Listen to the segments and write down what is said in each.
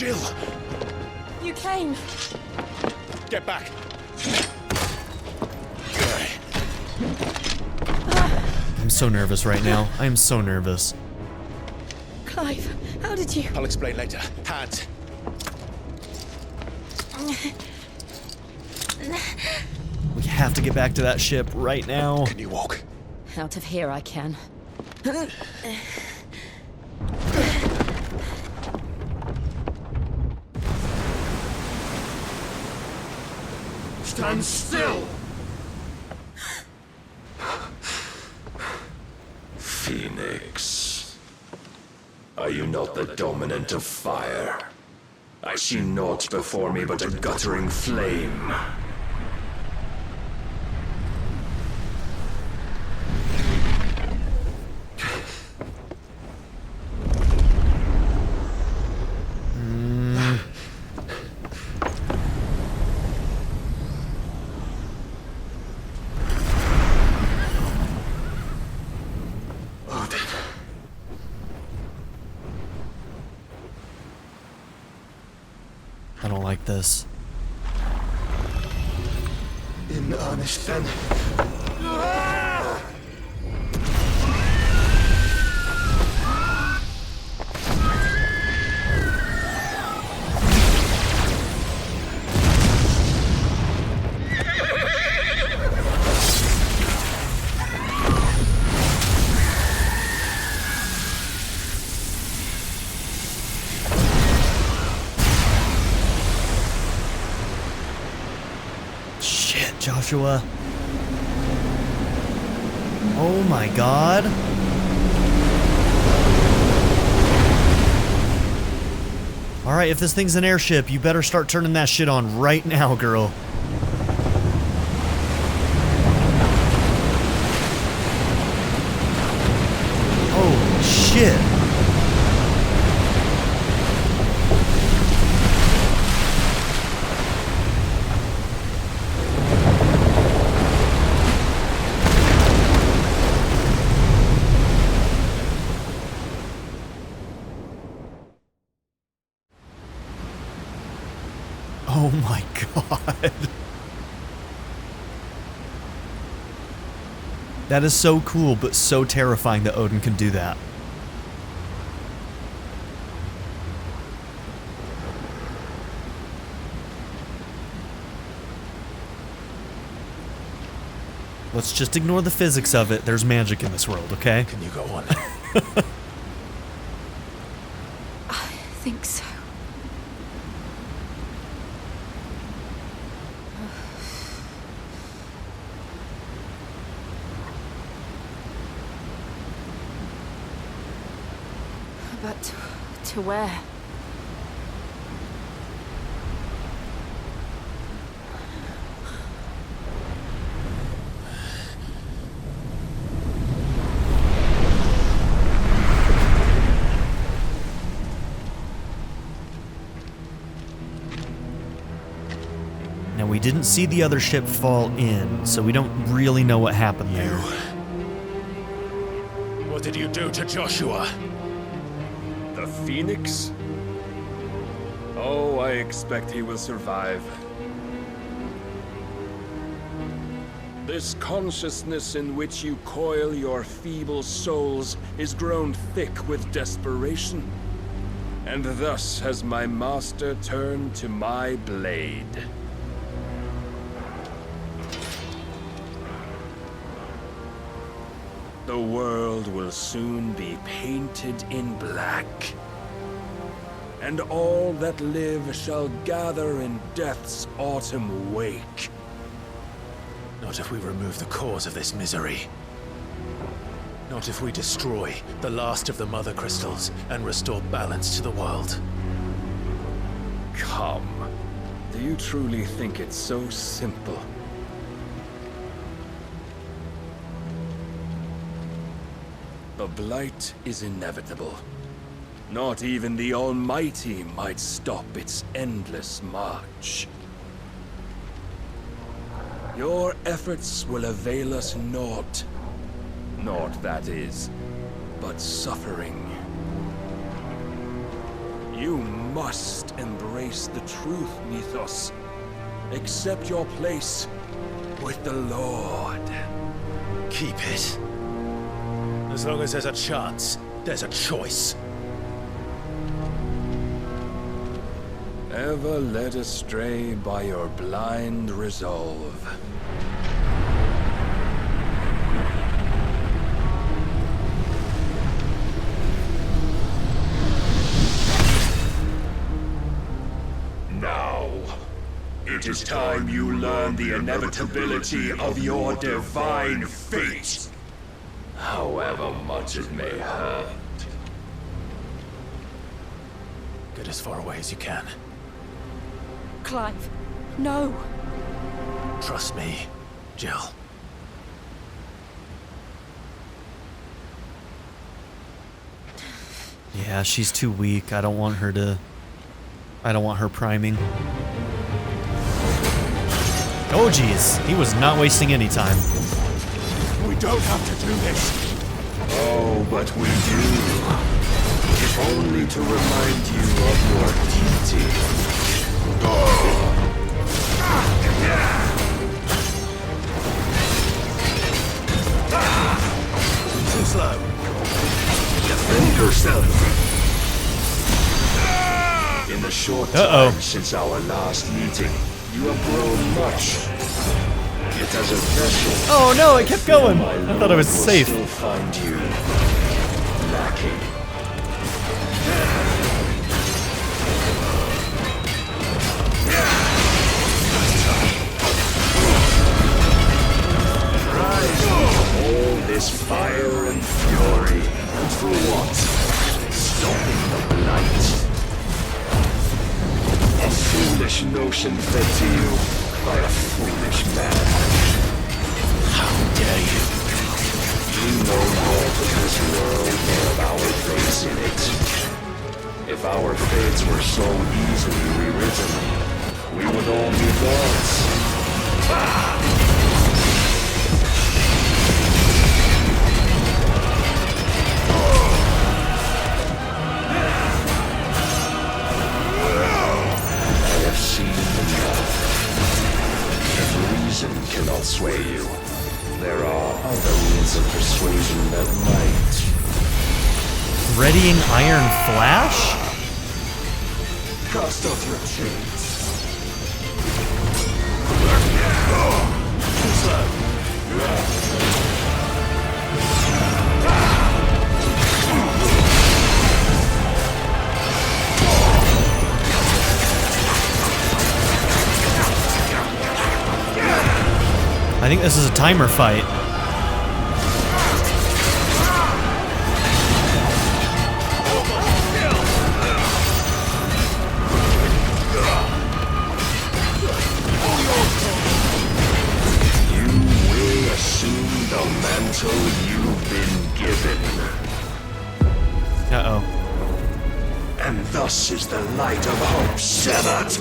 Jill! You came! Get back! I'm so nervous right now. I am so nervous. Clive, how did you... I'll explain later. Hands. We have to get back to that ship right now. Can you walk? Out of here I can. Stand still! Phoenix, are you not the dominant of fire? I see naught before me but a guttering flame. I don't like this. In earnest, then. Joshua. Oh my god. Alright, if this thing's an airship, you better start turning that shit on right now, girl. Oh, shit. Oh my god. That is so cool, but so terrifying that Odin can do that. Let's just ignore the physics of it. There's magic in this world, okay? Can you go on? I think so. But to where? Now, we didn't see the other ship fall in, so we don't really know what happened there. What did you do to Joshua? The Phoenix? Oh, I expect he will survive. This consciousness in which you coil your feeble souls is grown thick with desperation. And thus has my master turned to my blade. The world will soon be painted in black, and all that live shall gather in death's autumn wake. Not if we remove the cause of this misery. Not if we destroy the last of the mother crystals and restore balance to the world. Come, do you truly think it's so simple? The blight is inevitable. Not even the Almighty might stop its endless march. Your efforts will avail us naught. Naught, that is, but suffering. You must embrace the truth, Mythos. Accept your place with the Lord. Keep it. As long as there's a chance, there's a choice. Ever led astray by your blind resolve. Now, it is time you learn the inevitability of your divine fate, however much it may hurt. Get as far away as you can. Clive, no. Trust me, Jill. Yeah, she's too weak. I don't want her priming. Oh geez, he was not wasting any time. We don't have to do this. Oh, but we do. If only to remind you of your duty. Too slow. Defend yourself. In the short time since our last meeting, you have grown much. Yet as a vessel, Oh no, it kept going. I thought I was will safe. still find you lacking. All this fire and fury, and for what? Stopping the blight. A foolish notion fed to you by a foolish man. How dare you? You know more of this world than of our fates in it. If our fates were so easily rewritten, we would all be gods. I have seen enough. If reason cannot sway you, there are other means of persuasion that might. Readying Iron Flash? Cast off your chains. I think this is a timer fight. You will assume the mantle you've been given. Uh-oh. And thus is the light of hope severed.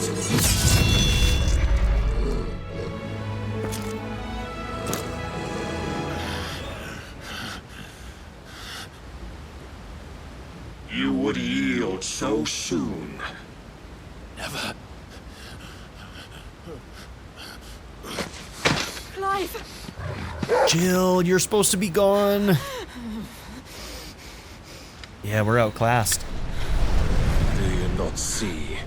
You would yield so soon. Never. Clive! Jill, you're supposed to be gone. Yeah, we're outclassed. Do you not see?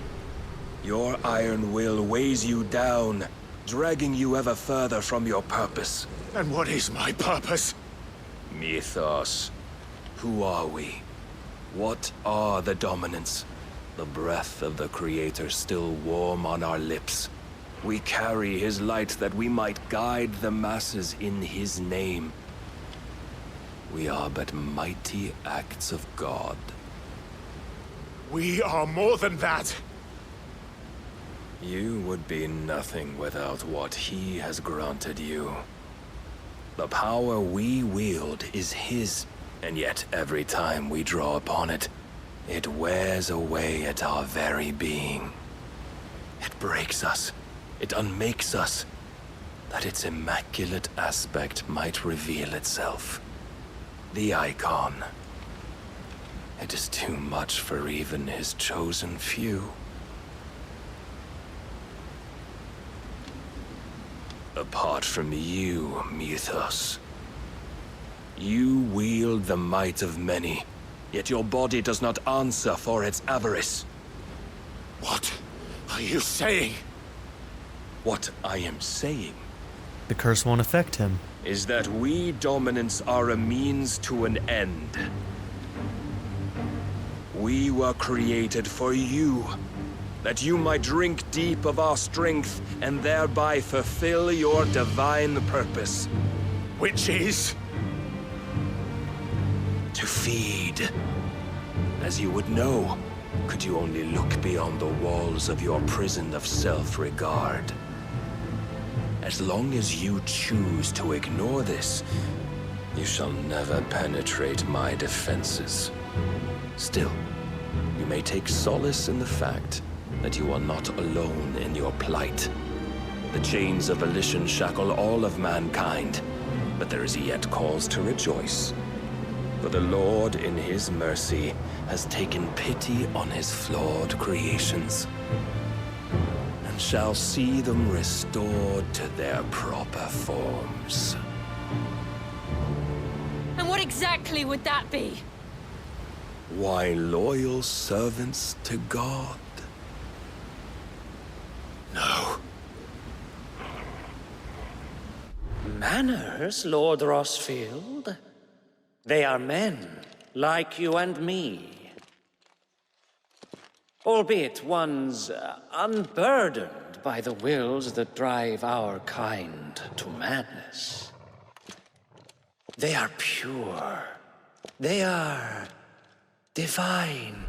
Your iron will weighs you down, dragging you ever further from your purpose. And what is my purpose? Mythos. Who are we? What are the dominants? The breath of the Creator still warm on our lips. We carry his light that we might guide the masses in his name. We are but mighty acts of God. We are more than that. You would be nothing without what he has granted you. The power we wield is his, and yet every time we draw upon it, it wears away at our very being. It breaks us, it unmakes us, that its immaculate aspect might reveal itself. The Eikon. It is too much for even his chosen few. Apart from you, Mythos. You wield the might of many, yet your body does not answer for its avarice. What are you saying? What I am saying The curse won't affect him. is that we dominants are a means to an end. We were created for you, that you might drink deep of our strength and thereby fulfill your divine purpose. Which is? To feed. As you would know, could you only look beyond the walls of your prison of self-regard. As long as you choose to ignore this, you shall never penetrate my defenses. Still, you may take solace in the fact that you are not alone in your plight. The chains of volition shackle all of mankind, but there is yet cause to rejoice. For the Lord, in his mercy, has taken pity on his flawed creations, and shall see them restored to their proper forms. And what exactly would that be? Why, loyal servants to God. No. Manners, Lord Rossfield? They are men, like you and me. Albeit ones unburdened by the wills that drive our kind to madness. They are pure. They are divine.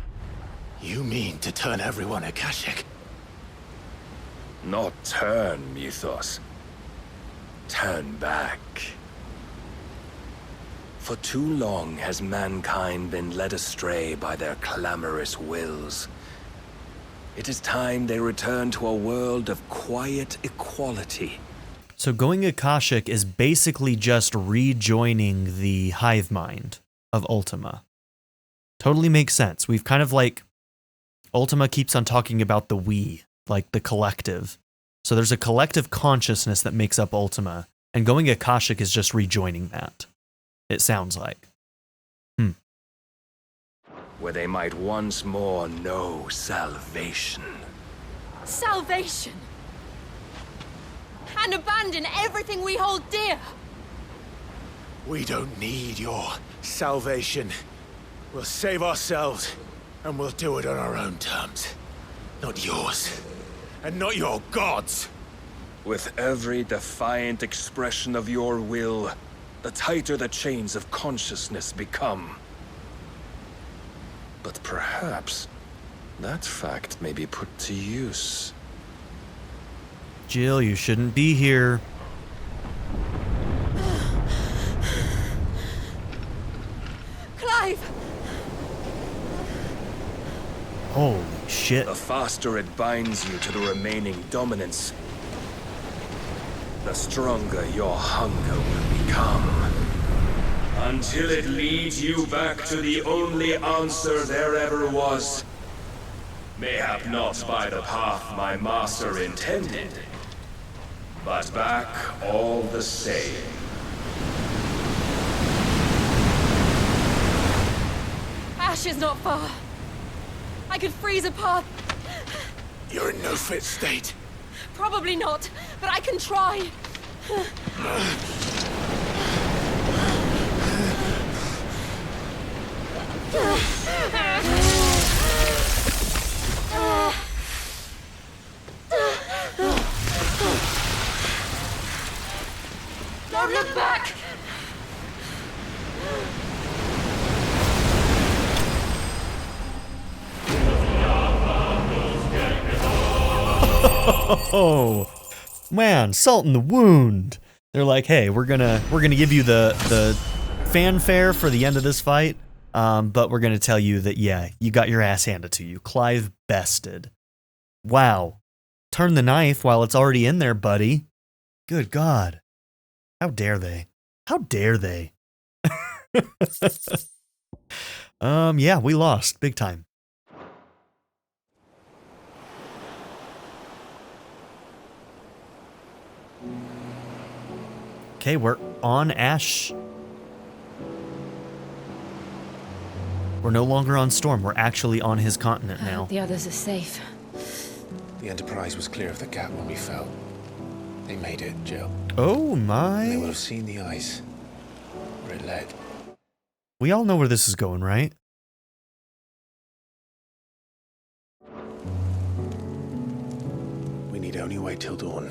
You mean to turn everyone Akashic? Not turn, Mythos. Turn back. For too long has mankind been led astray by their clamorous wills. It is time they return to a world of quiet equality. So going Akashic is basically just rejoining the hive mind of Ultima. Totally makes sense. We've kind of like, Ultima keeps on talking about the we, like the collective. So there's a collective consciousness that makes up Ultima, and going Akashic is just rejoining that. It sounds like. Where they might once more know salvation. Salvation! And abandon everything we hold dear! We don't need your salvation. We'll save ourselves, and we'll do it on our own terms. Not yours. And not your gods! With every defiant expression of your will, the tighter the chains of consciousness become. But perhaps that fact may be put to use. Jill, you shouldn't be here. Clive! Holy shit. The faster it binds you to the remaining dominance, the stronger your hunger will become. Until it leads you back to the only answer there ever was. Mayhap not by the path my master intended, but back all the same. Ash is not far. I could freeze a path. You're in no fit state. Probably not, but I can try. Don't look back! Oh man, salt in the wound. They're like, hey, we're gonna give you the fanfare for the end of this fight, but we're gonna tell you that yeah, you got your ass handed to you. Clive bested. Wow, turn the knife while it's already in there, buddy. Good God, how dare they? How dare they? Yeah, we lost big time. Okay, we're on Ash. We're no longer on Storm. We're actually on his continent now. The others are safe. The Enterprise was clear of the gap when we fell. They made it, Jill. Oh They will my. have seen the ice where it led. We all know where this is going, right? We need only wait till dawn.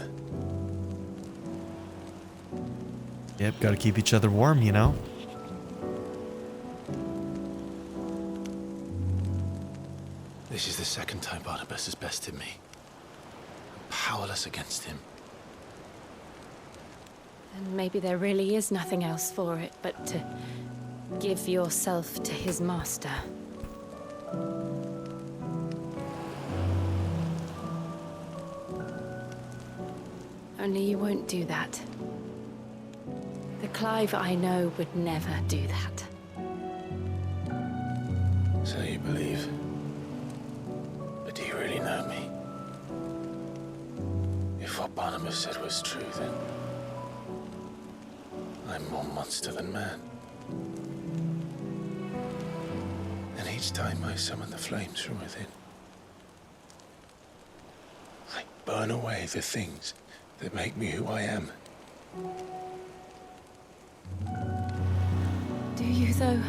Yep, gotta keep each other warm, you know? This is the second time Barnabas has bested me. I'm powerless against him. And maybe there really is nothing else for it but to give yourself to his master. Only you won't do that. The Clive I know would never do that. So you believe. But do you really know me? If what Barnabas said was true, then I'm more monster than man. And each time I summon the flames from within, I burn away the things that make me who I am. Do you, though?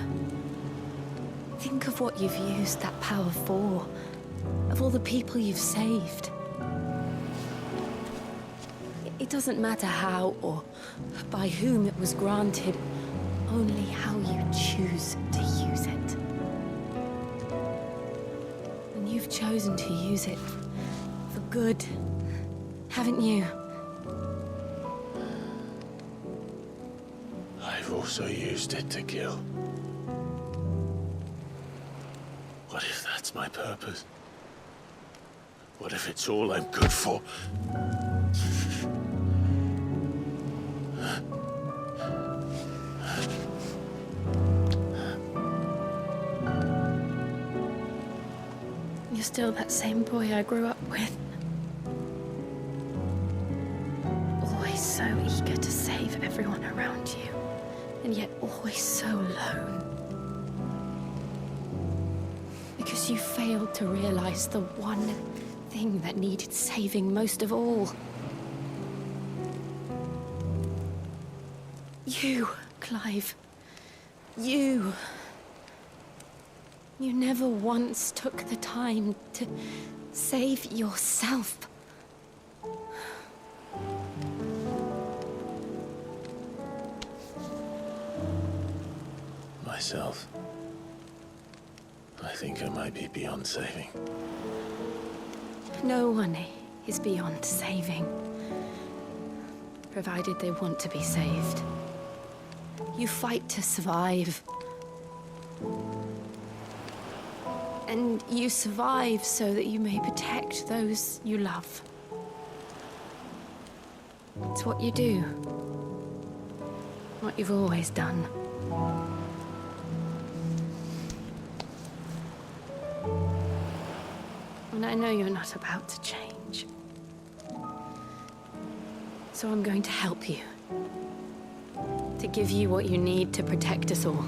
Think of what you've used that power for. Of all the people you've saved. It doesn't matter how or by whom it was granted, only how you choose to use it. And you've chosen to use it for good, haven't you? I've also used it to kill. What if that's my purpose? What if it's all I'm good for? You're still that same boy I grew up with. Always so eager to save everyone around you, and yet always so alone. Because you failed to realize the one thing that needed saving most of all. You, Clive. You. You never once took the time to save yourself. Myself. I think I might be beyond saving. No one is beyond saving, provided they want to be saved. You fight to survive. And you survive so that you may protect those you love. It's what you do. What you've always done. And I know you're not about to change. So I'm going to help you. To give you what you need to protect us all.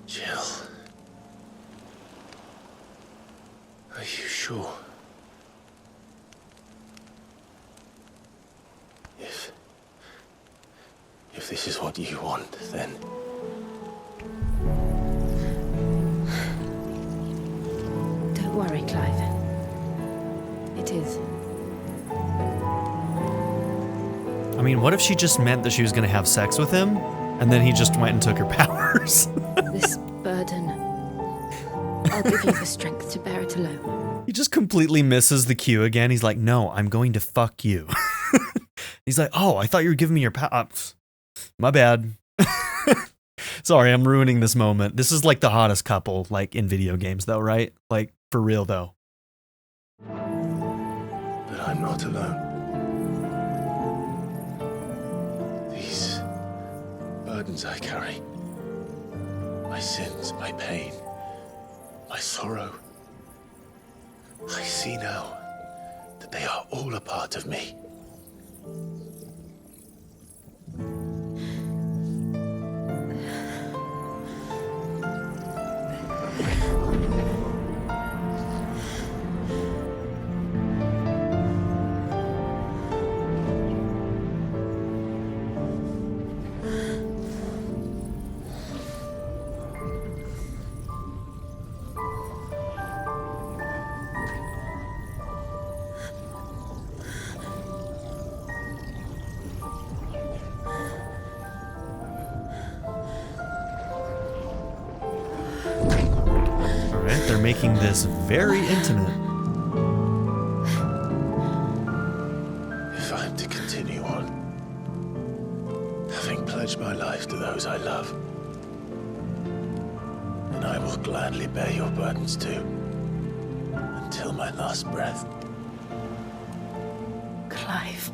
Jill. Are you sure? If this is what you want, then... Don't worry, Clive. It is. I mean, what if she just meant that she was going to have sex with him, and then he just went and took her powers? This burden, I'll give you the strength to bear it alone. He just completely misses the cue again. He's like, no, I'm going to fuck you. He's like, oh, I thought you were giving me your power. My bad. Sorry, I'm ruining this moment. This is like the hottest couple, like in video games though, right? Like for real though. I'm not alone. These burdens I carry, my sins, my pain, my sorrow, I see now that they are all a part of me. They're making this very intimate. If I'm to continue on, having pledged my life to those I love, then I will gladly bear your burdens too, until my last breath. Clive.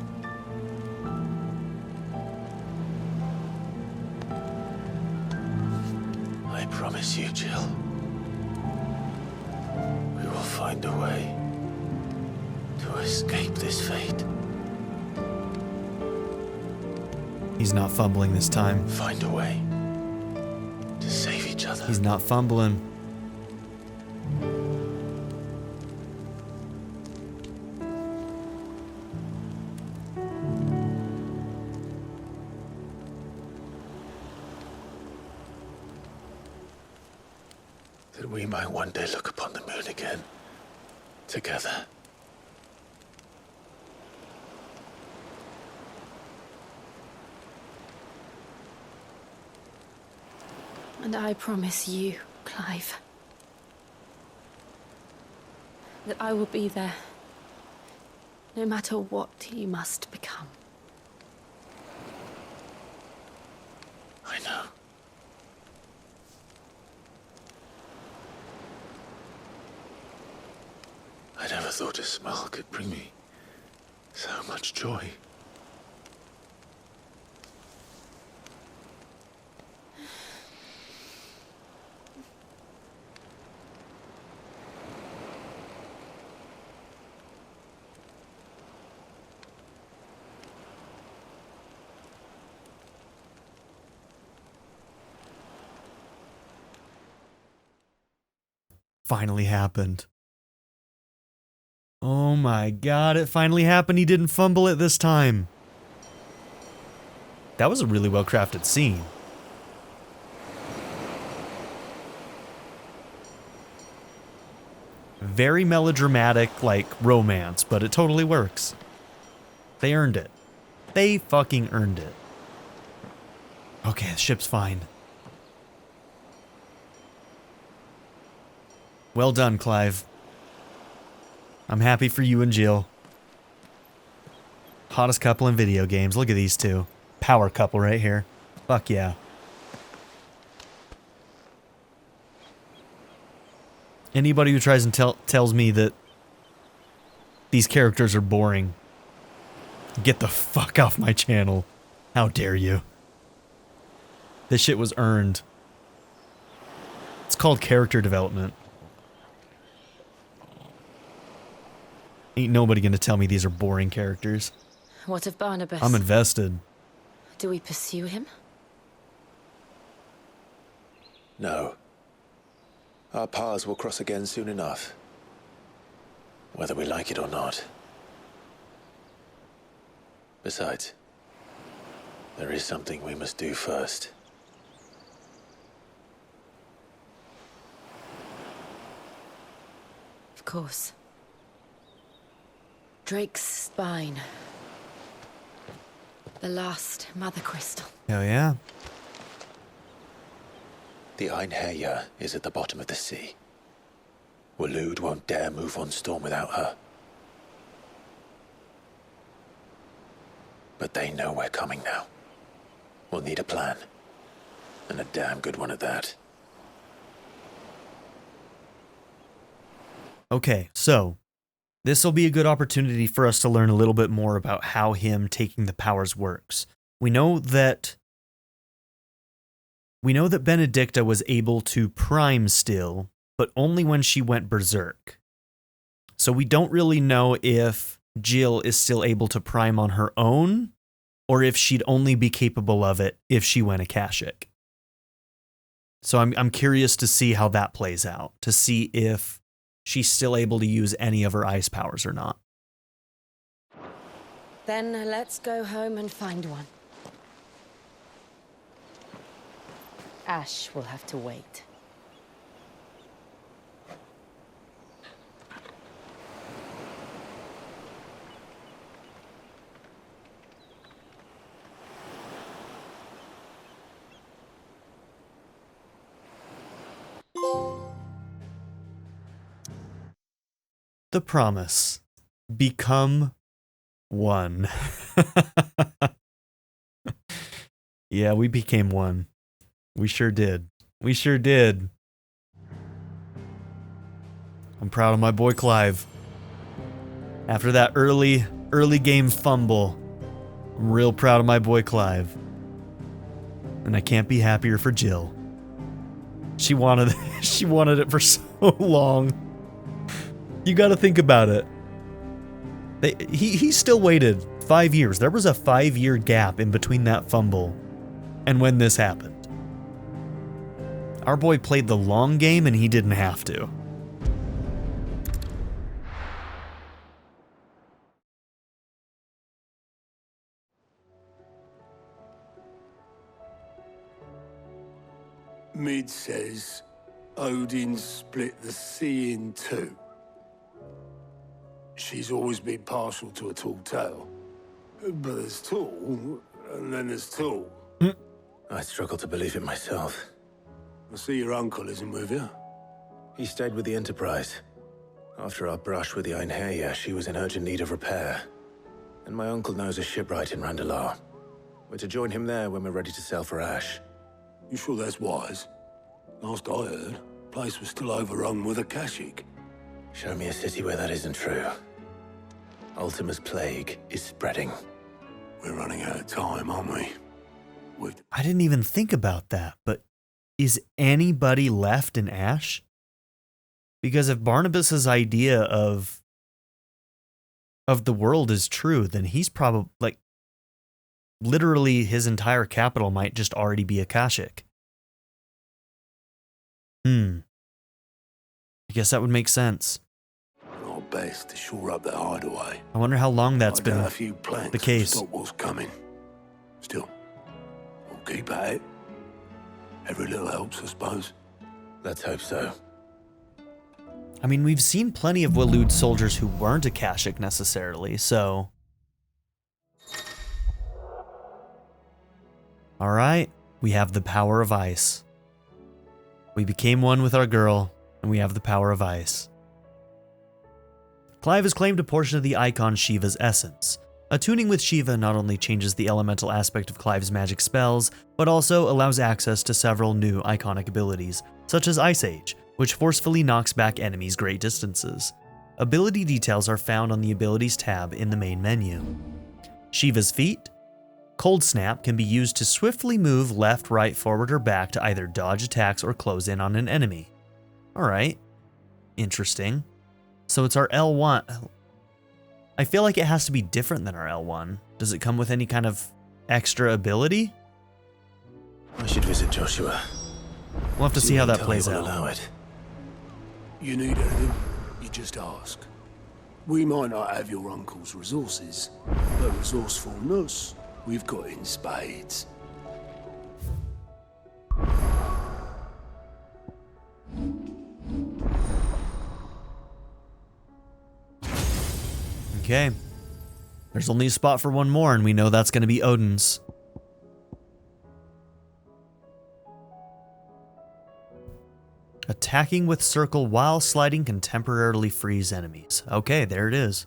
I promise you, Jill. We will find a way to escape this fate. He's not fumbling this time. Find a way to save each other. He's not fumbling. That we might one day look upon the moon again, together. And I promise you, Clive, that I will be there, no matter what you must become. I know. I never thought a smile could bring me so much joy. Finally happened. Oh my god, it finally happened. He didn't fumble it this time. That was a really well crafted scene. Very melodramatic, like romance, but it totally works. They earned it. They fucking earned it. Okay, the ship's fine. Well done, Clive. I'm happy for you and Jill. Hottest couple in video games. Look at these two. Power couple right here. Fuck yeah. Anybody who tries and tells me that these characters are boring, get the fuck off my channel. How dare you? This shit was earned. It's called character development. Ain't nobody gonna tell me these are boring characters. What of Barnabas? I'm invested. Do we pursue him? No. Our paths will cross again soon enough. Whether we like it or not. Besides, there is something we must do first. Of course. Drake's spine. The last mother crystal. Hell yeah. The Einherja is at the bottom of the sea. Waloed won't dare move on Storm without her. But they know we're coming now. We'll need a plan. And a damn good one at that. Okay, so This will be a good opportunity for us to learn a little bit more about how him taking the powers works. We know that Benedicta was able to prime still, but only when she went berserk. So we don't really know if Jill is still able to prime on her own, or if she'd only be capable of it if she went Akashic. So I'm curious to see how that plays out, to see if she's still able to use any of her ice powers or not. Then let's go home and find one. Ash will have to wait. The promise. Become one. Yeah, we became one. We sure did. We sure did. I'm proud of my boy Clive. After that early game fumble, I'm real proud of my boy Clive. And I can't be happier for Jill. She wanted it for so long. You got to think about it. He still waited 5 years. There was a 5-year gap in between that fumble and when this happened. Our boy played the long game and he didn't have to. Mid says Odin split the sea in two. She's always been partial to a tall tale. But there's tall, and then there's tall. I struggle to believe it myself. I see your uncle isn't with you. He stayed with the Enterprise. After our brush with the Einherja, she was in urgent need of repair. And my uncle knows a shipwright in Randalar. We're to join him there when we're ready to sail for Ash. You sure that's wise? Last I heard, the place was still overrun with Akashic. Show me a city where that isn't true. Ultima's plague is spreading. We're running out of time, aren't we? I didn't even think about that, but is anybody left in Ash? Because if Barnabas's idea of the world is true, then he's probably, like, literally his entire capital might just already be Akashic. I guess that would make sense. Our best to shore up that hideaway. I wonder how long that's been a few planks the case. To stop what's coming. Still, we'll keep at it. Every little helps, I suppose. Let's hope so. I mean, we've seen plenty of Waloed soldiers who weren't Akashic necessarily, so... Alright, we have the power of ice. We became one with our girl, and we have the power of ice. Clive has claimed a portion of the Eikon Shiva's essence. Attuning with Shiva not only changes the elemental aspect of Clive's magic spells, but also allows access to several new iconic abilities, such as Ice Age, which forcefully knocks back enemies great distances. Ability details are found on the Abilities tab in the main menu. Shiva's feat. Cold Snap can be used to swiftly move left, right, forward, or back to either dodge attacks or close in on an enemy. Alright. Interesting. So it's our L1. I feel like it has to be different than our L1. Does it come with any kind of extra ability? I should visit Joshua. We'll have to see how that plays out. Allow it. You need anything, you just ask. We might not have your uncle's resources, but resourcefulness, we've got in spades. Okay. There's only a spot for one more, and we know that's going to be Odin's. Attacking with circle while sliding can temporarily freeze enemies. Okay, there it is.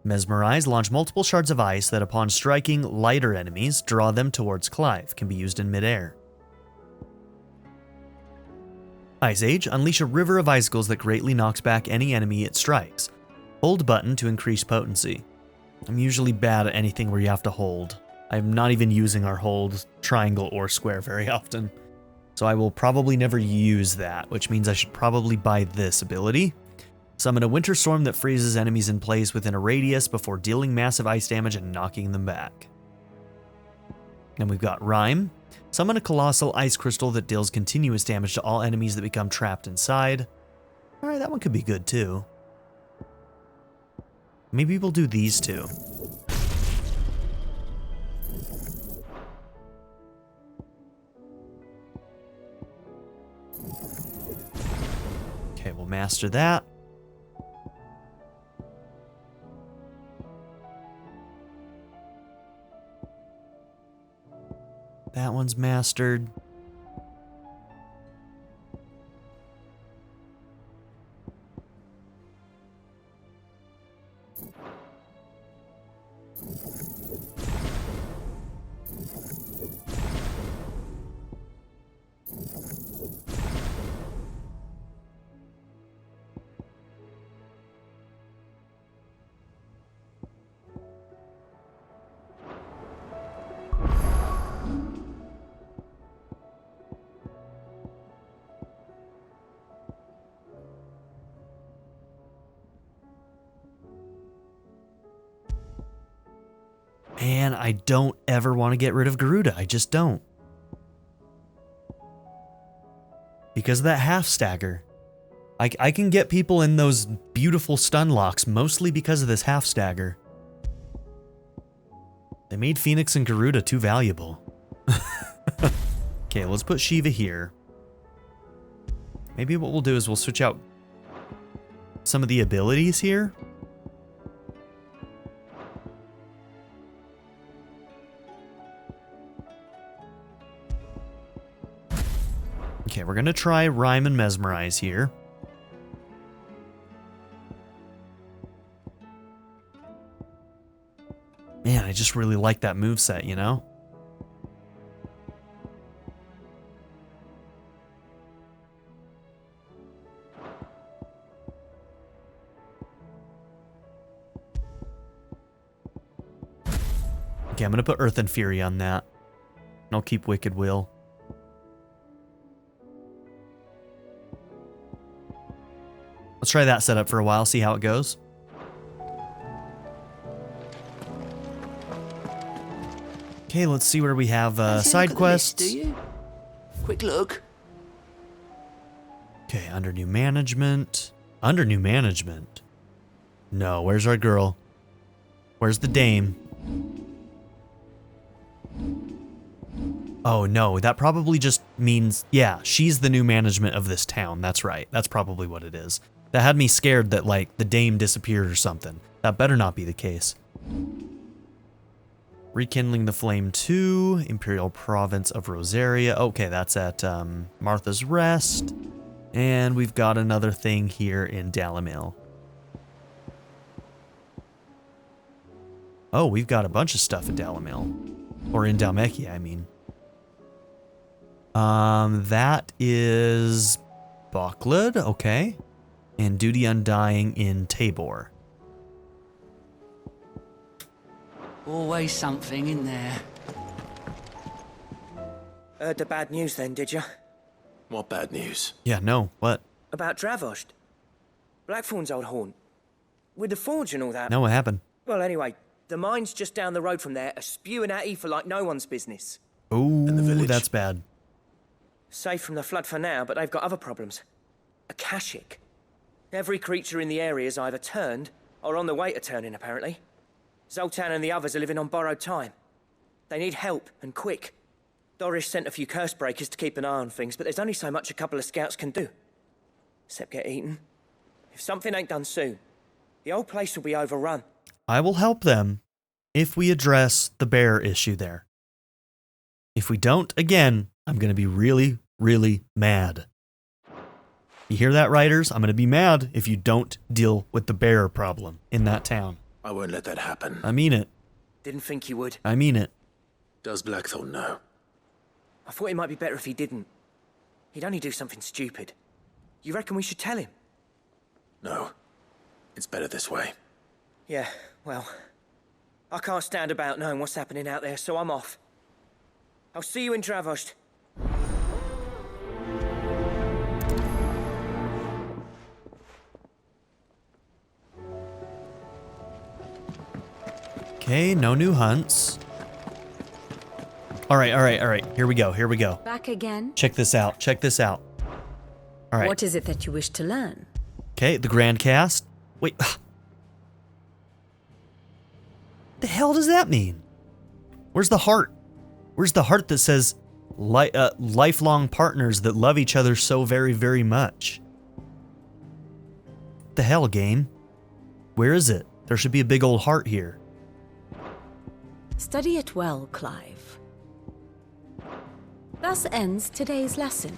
Mesmerize, launch multiple shards of ice that upon striking lighter enemies, draw them towards Clive. Can be used in midair. Ice Age, unleash a river of icicles that greatly knocks back any enemy it strikes. Hold button to increase potency. I'm usually bad at anything where you have to hold. I'm not even using our hold triangle or square very often. So I will probably never use that, which means I should probably buy this ability. Summon a winter storm that freezes enemies in place within a radius before dealing massive ice damage and knocking them back. And we've got Rhyme. Summon a colossal ice crystal that deals continuous damage to all enemies that become trapped inside. Alright, that one could be good too. Maybe we'll do these two. Okay, we'll master that. That one's mastered. Man, I don't ever want to get rid of Garuda. I just don't. Because of that half stagger. I can get people in those beautiful stun locks mostly because of this half stagger. They made Phoenix and Garuda too valuable. Okay, let's put Shiva here. Maybe what we'll do is we'll switch out some of the abilities here. Okay, we're gonna try Rhyme and Mesmerize here. Man, I just really like that moveset, you know? Okay, I'm gonna put Earth and Fury on that. And I'll keep Wicked Will. Let's try that setup for a while, see how it goes. Okay, let's see where we have side quests. Do you? Quick look. Okay, under new management. Under new management? No, where's our girl? Where's the dame? Oh no, that probably just means, yeah, she's the new management of this town. That's right. That's probably what it is. That had me scared that, like, the dame disappeared or something. That better not be the case. Rekindling the Flame 2, Imperial Province of Rosaria. Okay, that's at Martha's Rest. And we've got another thing here in Dalimil. Oh, we've got a bunch of stuff in Dalimil. Or in Dalmekia, I mean. That is Bocklid, okay. And Duty Undying in Tabor. Always something in there. Heard the bad news then, did you? What bad news? Yeah, no, what? About Dravost. Blackthorn's old haunt. With the forge and all that. No, what happened? Well, anyway, the mine's just down the road from there, are spewing at Aoife like no one's business. Ooh, the village? That's bad. Safe from the flood for now, but they've got other problems. Akashic. Every creature in the area is either turned, or on the way to turning, apparently. Zoltan and the others are living on borrowed time. They need help, and quick. Doris sent a few curse breakers to keep an eye on things, but there's only so much a couple of scouts can do. Except get eaten. If something ain't done soon, the old place will be overrun. I will help them if we address the bear issue there. If we don't, again, I'm going to be really, really mad. You hear that, writers? I'm going to be mad if you don't deal with the bear problem in that town. I won't let that happen. I mean it. Didn't think you would. I mean it. Does Blackthorn know? I thought it might be better if he didn't. He'd only do something stupid. You reckon we should tell him? No. It's better this way. Yeah, well, I can't stand about knowing what's happening out there, so I'm off. I'll see you in Dravost. Okay, no new hunts. All right. Here we go. Back again? Check this out. All right. What is it that you wish to learn? Okay, the Grand Cast. Wait. The hell does that mean? Where's the heart? Where's the heart that says lifelong partners that love each other so very, very much? The hell, game? Where is it? There should be a big old heart here. Study it well, Clive. Thus ends today's lesson.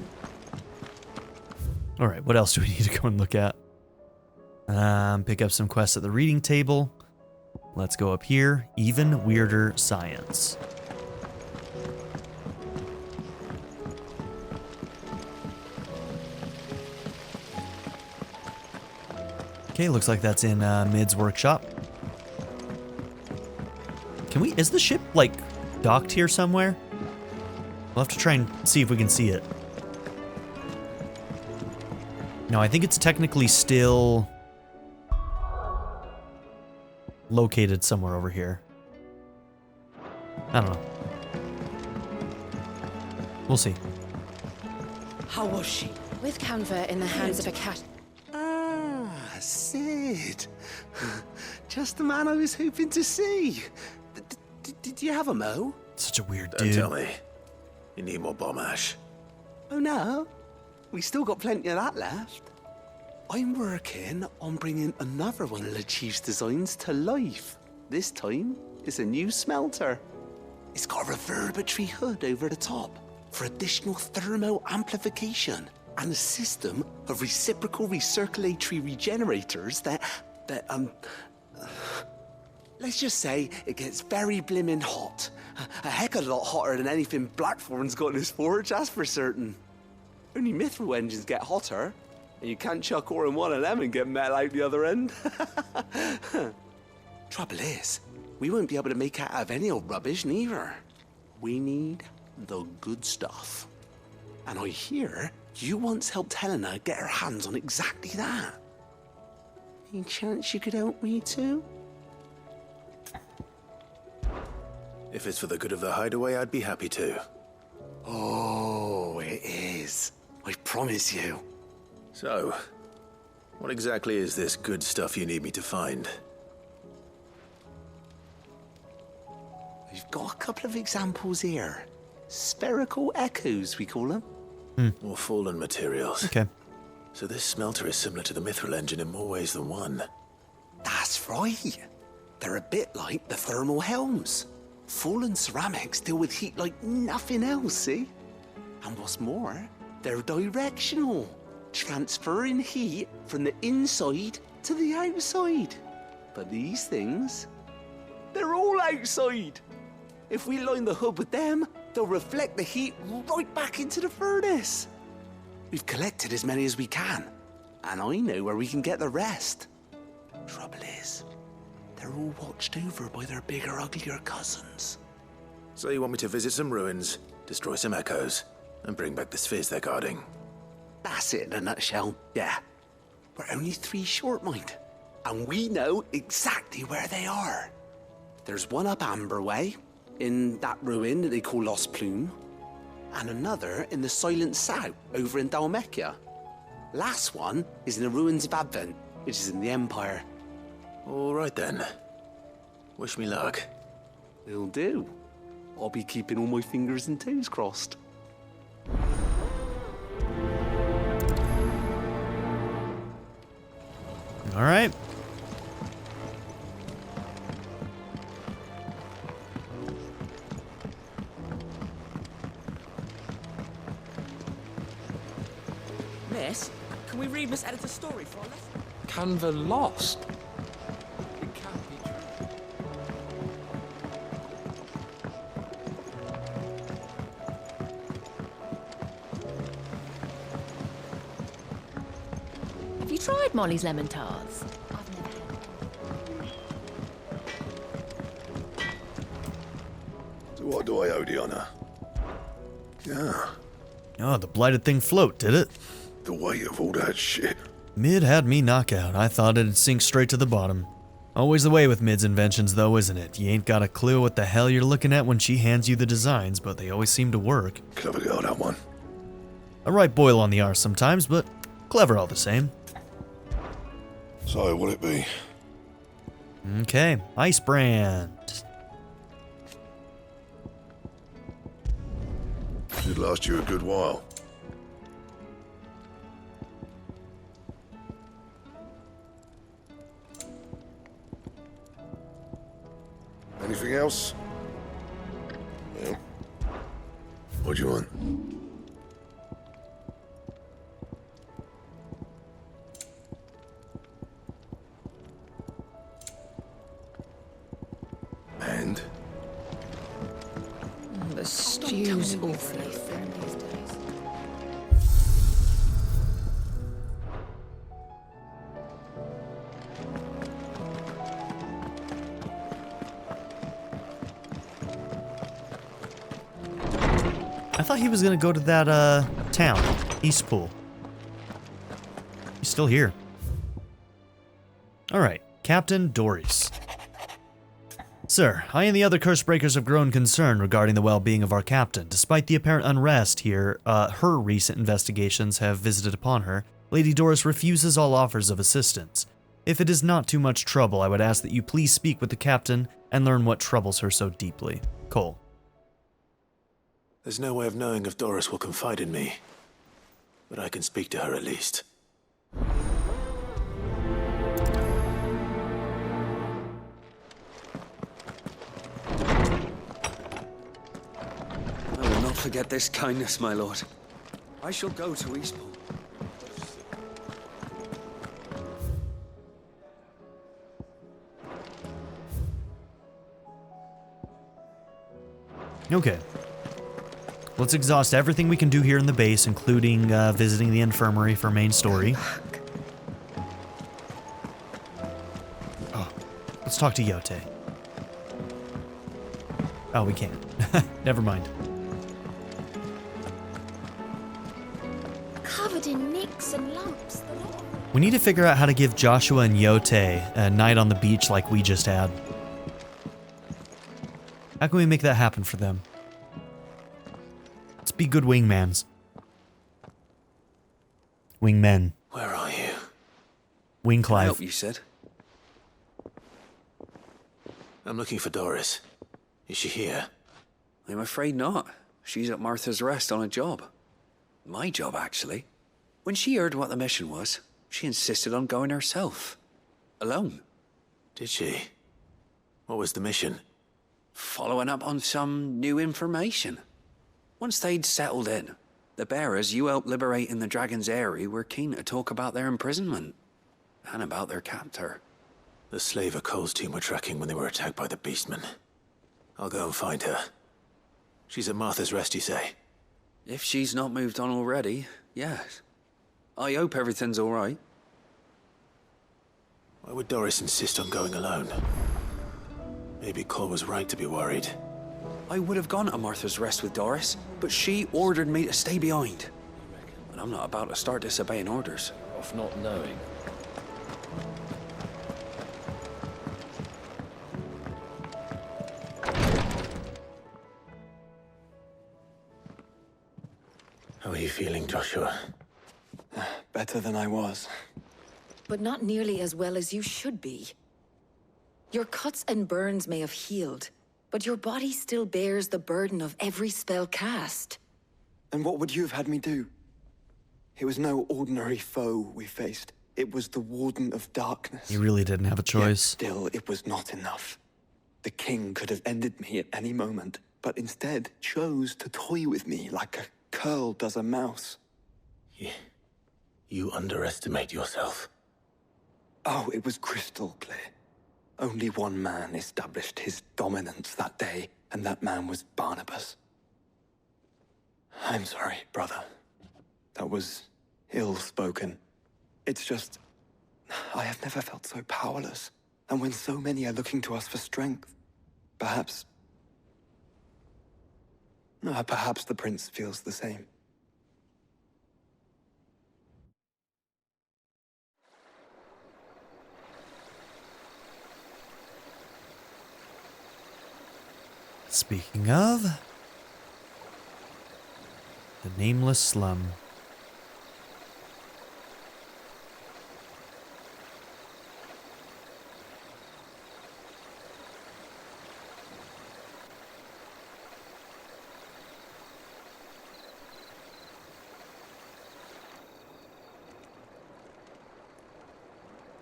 All right, what else do we need to go and look at? Pick up some quests at the reading table. Let's go up here. Even weirder science. Okay, looks like that's in Mid's workshop. Is the ship, like, docked here somewhere? We'll have to try and see if we can see it. No, I think it's technically still located somewhere over here. I don't know. We'll see. How was she? With Canva in the hands of a cat. Ah, Sid. Just the man I was hoping to see. Did you have a mo? Such a weird Don't dude. tell me. You need more bomb ash. Oh no, we still got plenty of that left. I'm working on bringing another one of the Chief's designs to life. This time, it's a new smelter. It's got a reverberatory hood over the top for additional thermal amplification and a system of reciprocal recirculatory regenerators that let's just say it gets very blimmin' hot. A heck of a lot hotter than anything Blackthorn's got in his forge, that's for certain. Only mithril engines get hotter, and you can't chuck ore in one of them and get metal out the other end. Trouble is, we won't be able to make it out of any old rubbish, neither. We need the good stuff. And I hear you once helped Helena get her hands on exactly that. Any chance you could help me too? If it's for the good of the Hideaway, I'd be happy to. Oh, it is. I promise you. So, what exactly is this good stuff you need me to find? We've got a couple of examples here. Spherical echoes, we call them. More fallen materials. Okay. So this smelter is similar to the mithril engine in more ways than one. That's right. They're a bit like the thermal helms. Fallen ceramics deal with heat like nothing else, see? And what's more, they're directional, transferring heat from the inside to the outside. But these things, they're all outside. If we line the hood with them, they'll reflect the heat right back into the furnace. We've collected as many as we can, and I know where we can get the rest. Trouble is, they're all watched over by their bigger, uglier cousins. So you want me to visit some ruins, destroy some echoes, and bring back the spheres they're guarding? That's it in a nutshell, yeah. We're only 3 short, mind, and we know exactly where they are. There's one up Amber Way, in that ruin that they call Lost Plume, and another in the Silent South, over in Dalmekia. Last one is in the ruins of Advent, which is in the Empire. All right then. Wish me luck. Will do. I'll be keeping all my fingers and toes crossed. All right. Miss, can we read Miss Editor's story for our lesson? Canva lost? It can't be true. Molly's lemon tarts. So what do I owe the honor? Yeah, Oh, the blighted thing float, did it? the weight of all that shit. Mid had me knockout. I thought it'd sink straight to the bottom. Always the way with Mid's inventions though, isn't it? You ain't got a clue what the hell you're looking at when she hands you the designs, but they always seem to work. Clever girl, that one. A right boil on the arse sometimes, but clever all the same. So, what'll it be? Okay, Ice Brand. Should last you a good while. Anything else? Yeah. What do you want? And? The stew's awfully thin these days. I thought he was gonna go to that, town, Eastpool. He's still here. Alright, Captain Doris. Sir, I and the other Cursebreakers have grown concerned regarding the well-being of our captain. Despite the apparent unrest here, her recent investigations have visited upon her. Lady Doris refuses all offers of assistance. If it is not too much trouble, I would ask that you please speak with the captain and learn what troubles her so deeply. Cole. There's no way of knowing if Doris will confide in me, but I can speak to her at least. I will not forget this kindness, my lord. I shall go to Eastpool. Okay. Let's exhaust everything we can do here in the base, including visiting the infirmary for main story. Oh, let's talk to Yote. Oh, we can't. Never mind. Covered in nicks and lumps. We need to figure out how to give Joshua and Yote a night on the beach like we just had. How can we make that happen for them? Let's be good wingmans. Wingmen. Where are you? Wing Can I Clive. help you, said? I'm looking for Doris. Is she here? I'm afraid not. She's at Martha's Rest on a job. My job, actually. When she heard what the mission was, she insisted on going herself. Alone. Did she? What was the mission? Following up on some new information. Once they'd settled in, the bearers you helped liberate in the Dragon's Eyrie were keen to talk about their imprisonment. And about their captor. The slaver Cole's team were tracking when they were attacked by the Beastmen. I'll go and find her. She's at Martha's Rest, you say? If she's not moved on already, yes. I hope everything's all right. Why would Doris insist on going alone? Maybe Cole was right to be worried. I would have gone to Martha's Rest with Doris, but she ordered me to stay behind. And I'm not about to start disobeying orders. Of not knowing. How are you feeling, Joshua? Better than I was. But not nearly as well as you should be. Your cuts and burns may have healed, but your body still bears the burden of every spell cast. And what would you have had me do? It was no ordinary foe we faced. It was the Warden of Darkness. You really didn't have a choice. Yet still, it was not enough. The king could have ended me at any moment, but instead chose to toy with me like a curl does a mouse. You underestimate yourself. Oh, it was crystal clear. Only one man established his dominance that day, and that man was Barnabas. I'm sorry, brother. That was ill-spoken. It's just, I have never felt so powerless. And when so many are looking to us for strength, perhaps the prince feels the same. Speaking of, the nameless slum.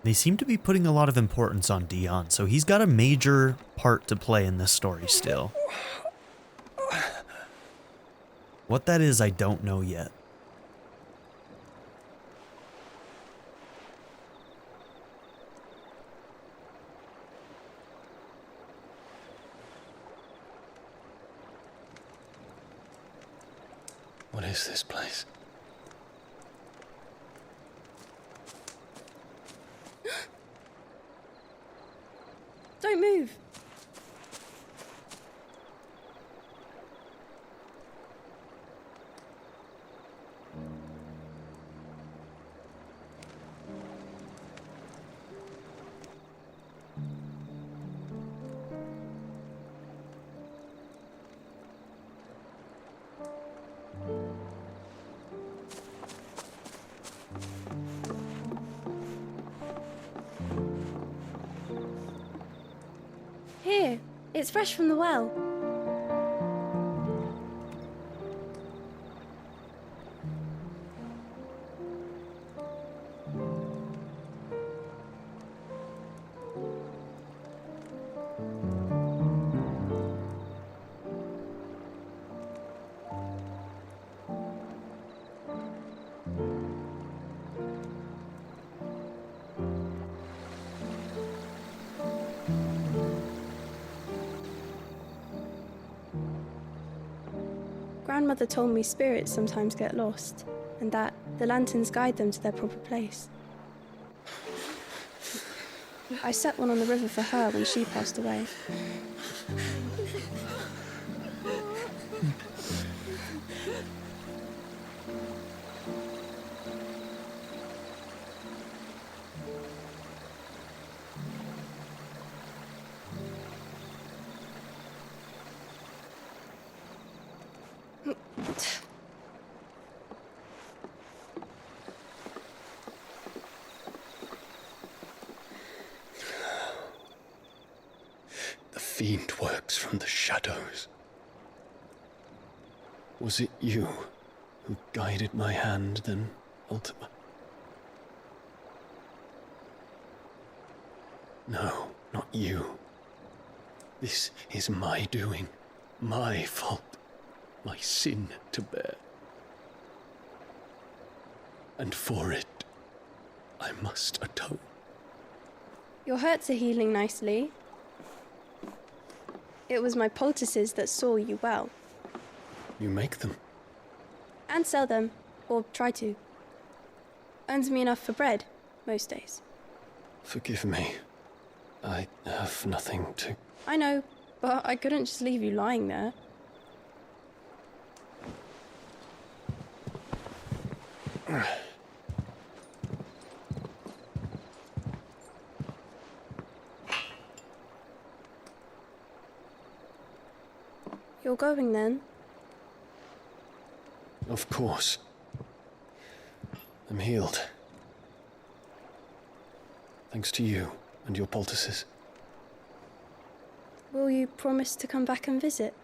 They seem to be putting a lot of importance on Dion, so he's got a major part to play in this story still. What that is, I don't know yet. What is this place? Don't move. Here, it's fresh from the well. Grandmother told me spirits sometimes get lost, and that the lanterns guide them to their proper place. I set one on the river for her when she passed away. The fiend works from the shadows. Was it you who guided my hand then, Ultima? No, not you. This is my doing, my fault, my sin to bear. And for it, I must atone. Your hurts are healing nicely. It was my poultices that saw you well. You make them? And sell them, or try to. Earns me enough for bread, most days. Forgive me. I have nothing to... I know, but I couldn't just leave you lying there. You're going then? Of course. I'm healed. Thanks to you and your poultices. Will you promise to come back and visit?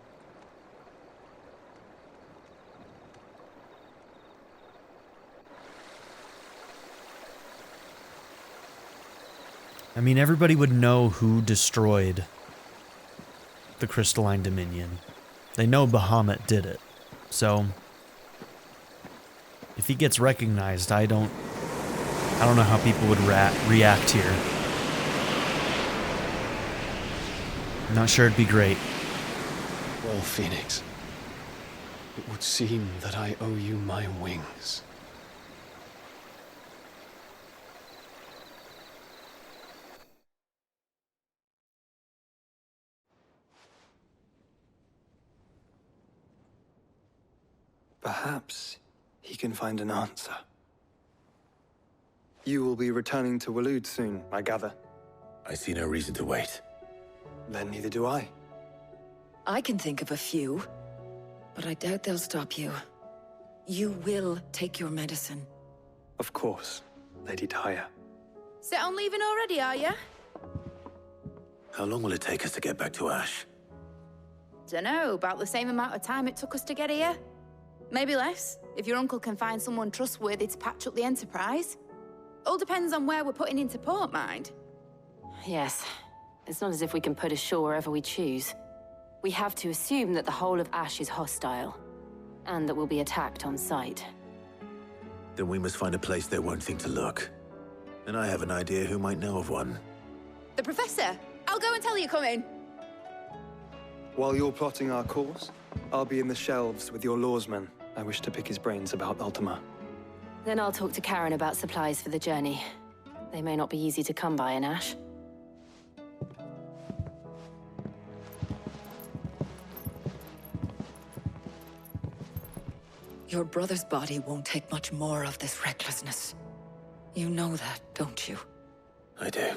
I mean, everybody would know who destroyed the Crystalline Dominion. They know Bahamut did it. So, if he gets recognized, I don't know how people would react here. I'm not sure it'd be great. Well, Phoenix, it would seem that I owe you my wings. Perhaps he can find an answer. You will be returning to Waloed soon, I gather. I see no reason to wait. Then neither do I. I can think of a few, but I doubt they'll stop you. You will take your medicine. Of course, Lady Tyre. Set on leaving already, are you? How long will it take us to get back to Ash? Dunno, about the same amount of time it took us to get here. Maybe less, if your uncle can find someone trustworthy to patch up the Enterprise. All depends on where we're putting into port, mind. Yes. It's not as if we can put ashore wherever we choose. We have to assume that the whole of Ash is hostile, and that we'll be attacked on sight. Then we must find a place they won't think to look. And I have an idea who might know of one. The Professor! I'll go and tell you come in. While you're plotting our course, I'll be in the shelves with your lawsman. I wish to pick his brains about Ultima. Then I'll talk to Karen about supplies for the journey. They may not be easy to come by in Ash. Your brother's body won't take much more of this recklessness. You know that, don't you? I do.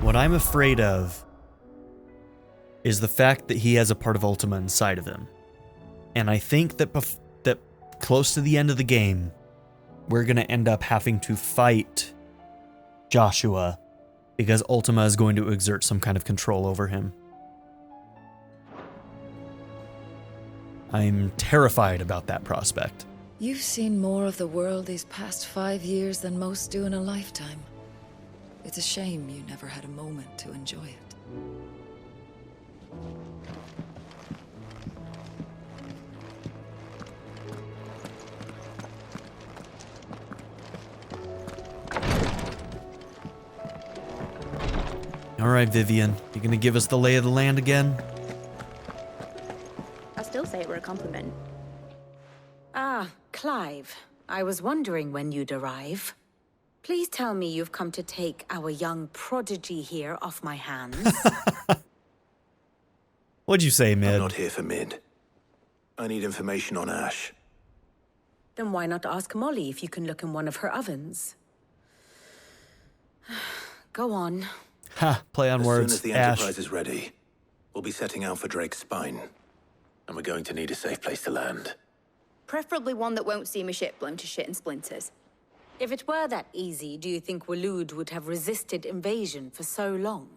What I'm afraid of is the fact that he has a part of Ultima inside of him. And I think that that close to the end of the game, we're going to end up having to fight Joshua because Ultima is going to exert some kind of control over him. I'm terrified about that prospect. You've seen more of the world these past 5 years than most do in a lifetime. It's a shame you never had a moment to enjoy it. All right, Vivian, you gonna give us the lay of the land again? I still say it were a compliment. Ah, Clive. I was wondering when you'd arrive. Please tell me you've come to take our young prodigy here off my hands. What'd you say, Mid? I'm not here for Mid. I need information on Ash. Then why not ask Molly if you can look in one of her ovens? Go on. Ha, play on words. As soon as the Enterprise is ready, we'll be setting out for Drake's Spine. And we're going to need a safe place to land. Preferably one that won't see my ship blown to shit and splinters. If it were that easy, do you think Waloed would have resisted invasion for so long?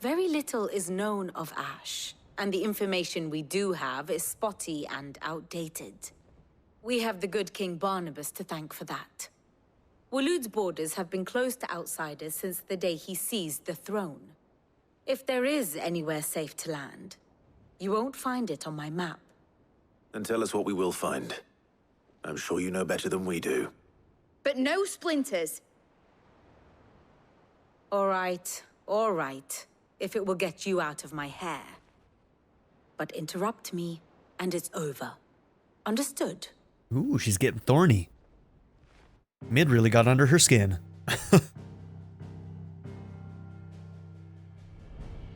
Very little is known of Ash, and the information we do have is spotty and outdated. We have the good King Barnabas to thank for that. Waloed's borders have been closed to outsiders since the day he seized the throne. If there is anywhere safe to land, you won't find it on my map. Then tell us what we will find. I'm sure you know better than we do. But no splinters. All right, if it will get you out of my hair. But interrupt me, and it's over. Understood? Ooh, she's getting thorny. Mid really got under her skin.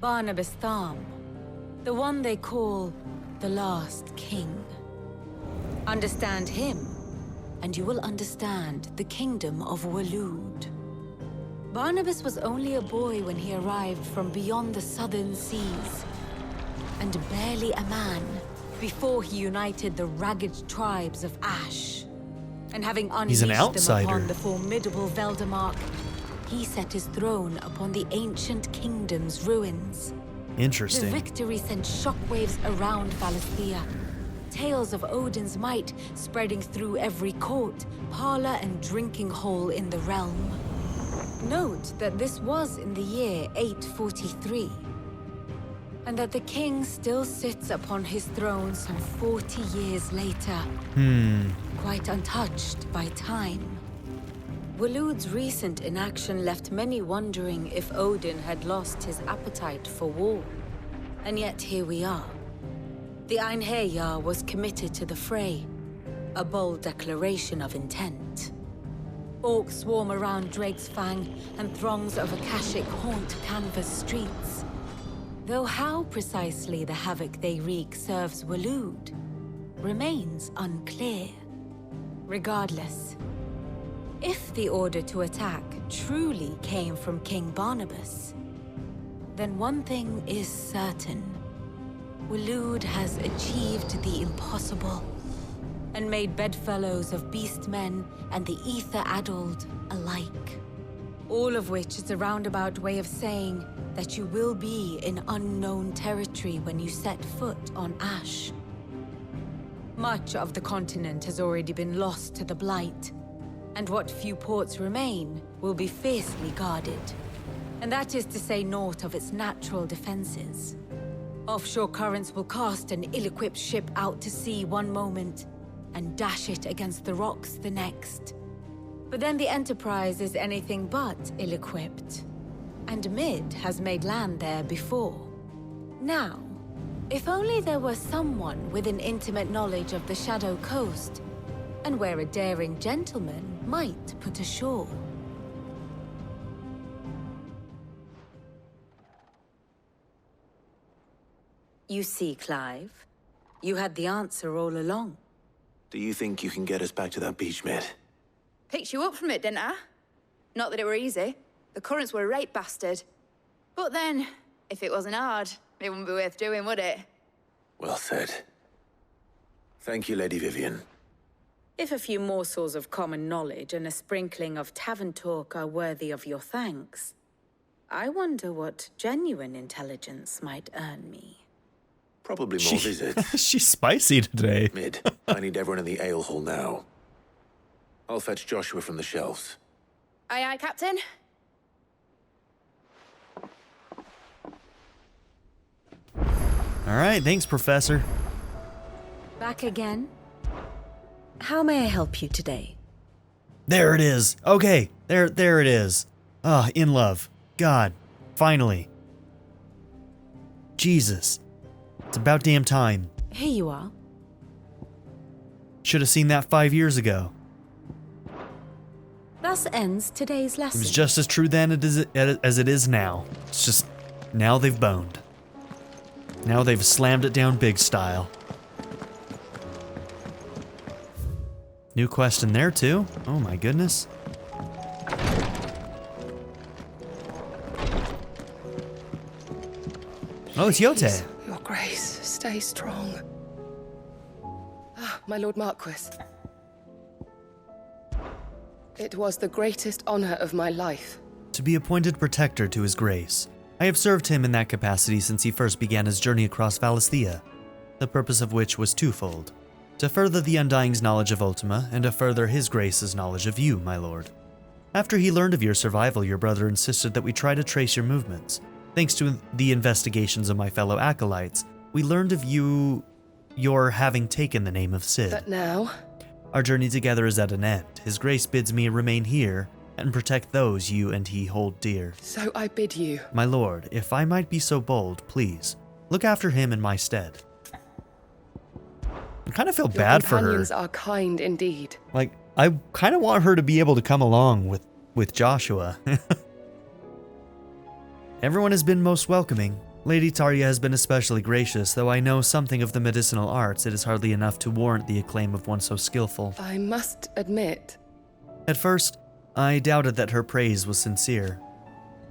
Barnabas Tharm, the one they call the Last King. Understand him, and you will understand the kingdom of Waloed. Barnabas was only a boy when he arrived from beyond the southern seas, and barely a man before he united the ragged tribes of Ash. And having unleashed them upon the formidable Veldamark, he set his throne upon the ancient kingdom's ruins. Interesting. The victory sent shockwaves around Valisthea. Tales of Odin's might spreading through every court, parlor, and drinking hole in the realm. Note that this was in the year 843, and that the king still sits upon his throne some 40 years later. Quite untouched by time. Waloed's recent inaction left many wondering if Odin had lost his appetite for war. And yet here we are. The Einherjar was committed to the fray, a bold declaration of intent. Orcs swarm around Drake's Fang, and throngs of Akashic haunt Canvas streets. Though how precisely the havoc they wreak serves Waloed remains unclear. Regardless, if the order to attack truly came from King Barnabas, then one thing is certain. Waloed has achieved the impossible and made bedfellows of beastmen and the ether-addled alike. All of which is a roundabout way of saying that you will be in unknown territory when you set foot on Ash. Much of the continent has already been lost to the Blight, and what few ports remain will be fiercely guarded. And that is to say naught of its natural defenses. Offshore currents will cast an ill-equipped ship out to sea one moment, and dash it against the rocks the next. But then the Enterprise is anything but ill-equipped. And Mid has made land there before. Now, if only there were someone with an intimate knowledge of the Shadow Coast, and where a daring gentleman might put ashore. You see, Clive, you had the answer all along. Do you think you can get us back to that beach, Mid? Picked you up from it, didn't I? Not that it were easy. The currents were a right bastard. But then, if it wasn't hard, it wouldn't be worth doing, would it? Well said. Thank you, Lady Vivian. If a few morsels of common knowledge and a sprinkling of tavern talk are worthy of your thanks, I wonder what genuine intelligence might earn me. Probably more visits. She's spicy today. Mid, I need everyone in the ale hall now. I'll fetch Joshua from the shelves. Aye, aye, Captain. All right, thanks, Professor. Back again? How may I help you today? There it is. Okay, there it is. Ah, in love. God, finally. Jesus. It's about damn time. Here you are. Should have seen that 5 years ago. Thus ends today's It lesson. was just as true then as it is now. It's just, now they've boned. Now they've slammed it down big style. New quest in there too? Oh my goodness. Oh, it's Yote. Please, Your Grace, stay strong. Ah, my Lord Marquis. It was the greatest honor of my life. To be appointed protector to his grace. I have served him in that capacity since he first began his journey across Valisthea, the purpose of which was twofold. To further the Undying's knowledge of Ultima, and to further his grace's knowledge of you, my lord. After he learned of your survival, your brother insisted that we try to trace your movements. Thanks to the investigations of my fellow acolytes, we learned of your having taken the name of Sid. But now? Our journey together is at an end. His grace bids me remain here and protect those you and he hold dear. So I bid you. My lord, if I might be so bold, please, look after him in my stead. I kind of feel bad for her. Your companions are kind indeed. Like, I kind of want her to be able to come along with Joshua. Everyone has been most welcoming. Lady Tarja has been especially gracious, though I know something of the medicinal arts, it is hardly enough to warrant the acclaim of one so skillful. I must admit. At first, I doubted that her praise was sincere.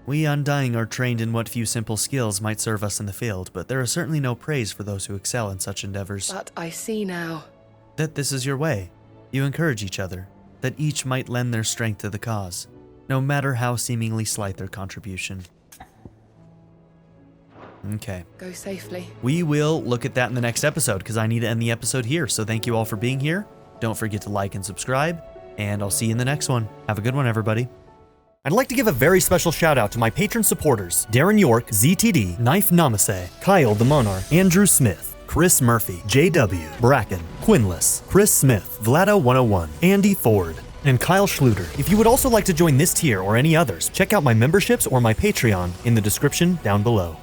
We Undying are trained in what few simple skills might serve us in the field, but there is certainly no praise for those who excel in such endeavors. But I see now. That this is your way. You encourage each other, that each might lend their strength to the cause, no matter how seemingly slight their contribution. Okay. Go safely. We will look at that in the next episode, because I need to end the episode here. So thank you all for being here. Don't forget to like and subscribe, and I'll see you in the next one. Have a good one, everybody. I'd like to give a very special shout out to my patron supporters, Darren York, ZTD, Knife Namaste, Kyle the Monarch, Andrew Smith, Chris Murphy, JW, Bracken, Quinless, Chris Smith, Vlado101, Andy Ford, and Kyle Schluter. If you would also like to join this tier or any others, check out my memberships or my Patreon in the description down below.